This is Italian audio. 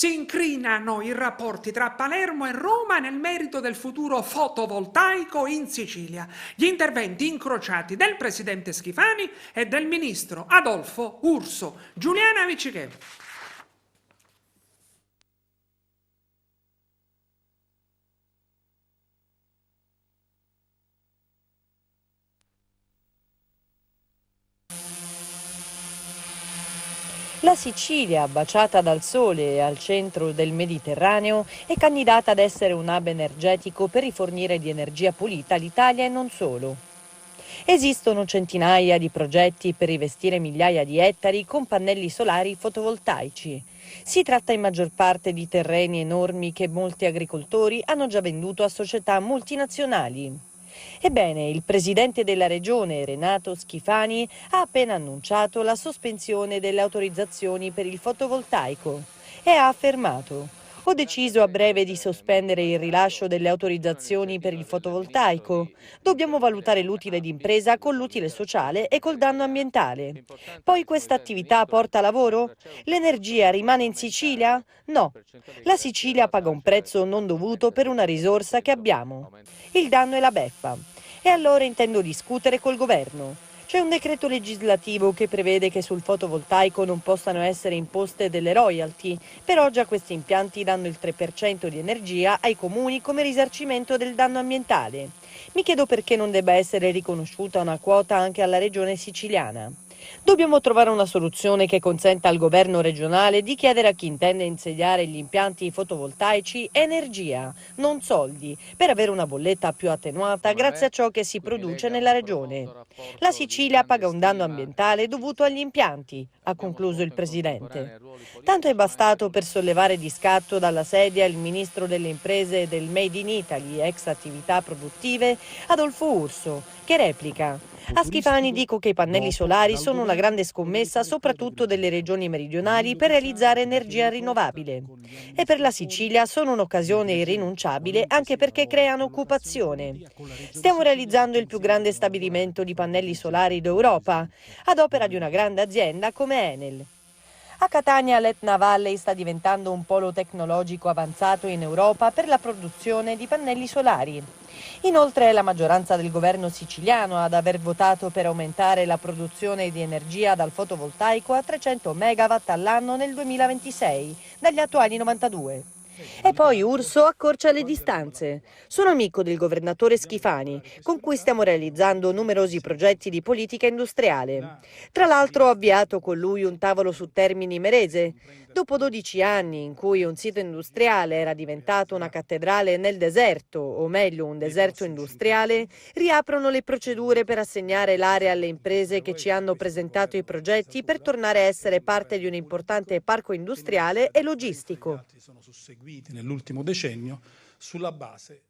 Si incrinano i rapporti tra Palermo e Roma nel merito del futuro fotovoltaico in Sicilia. Gli interventi incrociati del presidente Schifani e del ministro Adolfo Urso. Giuliana Miccichè. La Sicilia, baciata dal sole e al centro del Mediterraneo, è candidata ad essere un hub energetico per rifornire di energia pulita l'Italia e non solo. Esistono centinaia di progetti per rivestire migliaia di ettari con pannelli solari fotovoltaici. Si tratta in maggior parte di terreni enormi che molti agricoltori hanno già venduto a società multinazionali. Ebbene, il presidente della regione, Renato Schifani, ha appena annunciato la sospensione delle autorizzazioni per il fotovoltaico e ha affermato: ho deciso a breve di sospendere il rilascio delle autorizzazioni per il fotovoltaico. Dobbiamo valutare l'utile d'impresa con l'utile sociale e col danno ambientale. Poi questa attività porta lavoro? L'energia rimane in Sicilia? No. La Sicilia paga un prezzo non dovuto per una risorsa che abbiamo. Il danno è la beffa. E allora intendo discutere col governo. C'è un decreto legislativo che prevede che sul fotovoltaico non possano essere imposte delle royalty, però già questi impianti danno il 3% di energia ai comuni come risarcimento del danno ambientale. Mi chiedo perché non debba essere riconosciuta una quota anche alla regione siciliana. Dobbiamo trovare una soluzione che consenta al governo regionale di chiedere a chi intende insediare gli impianti fotovoltaici energia, non soldi, per avere una bolletta più attenuata grazie a ciò che si produce nella regione. La Sicilia paga un danno ambientale dovuto agli impianti, ha concluso il presidente. Tanto è bastato per sollevare di scatto dalla sedia il ministro delle imprese e del Made in Italy, ex attività produttive, Adolfo Urso, che replica: a Schifani dico che i pannelli solari sono una grande scommessa soprattutto delle regioni meridionali per realizzare energia rinnovabile. E per la Sicilia sono un'occasione irrinunciabile anche perché creano occupazione. Stiamo realizzando il più grande stabilimento di pannelli solari d'Europa, ad opera di una grande azienda come Enel. A Catania l'Etna Valley sta diventando un polo tecnologico avanzato in Europa per la produzione di pannelli solari. Inoltre è la maggioranza del governo siciliano ad aver votato per aumentare la produzione di energia dal fotovoltaico a 300 megawatt all'anno nel 2026, dagli attuali 92. E poi Urso accorcia le distanze. Sono amico del governatore Schifani, con cui stiamo realizzando numerosi progetti di politica industriale. Tra l'altro ho avviato con lui un tavolo su Termini Imerese. Dopo 12 anni in cui un sito industriale era diventato una cattedrale nel deserto, o meglio un deserto industriale, riaprono le procedure per assegnare l'area alle imprese che ci hanno presentato i progetti per tornare a essere parte di un importante parco industriale e logistico. Nell'ultimo decennio sulla base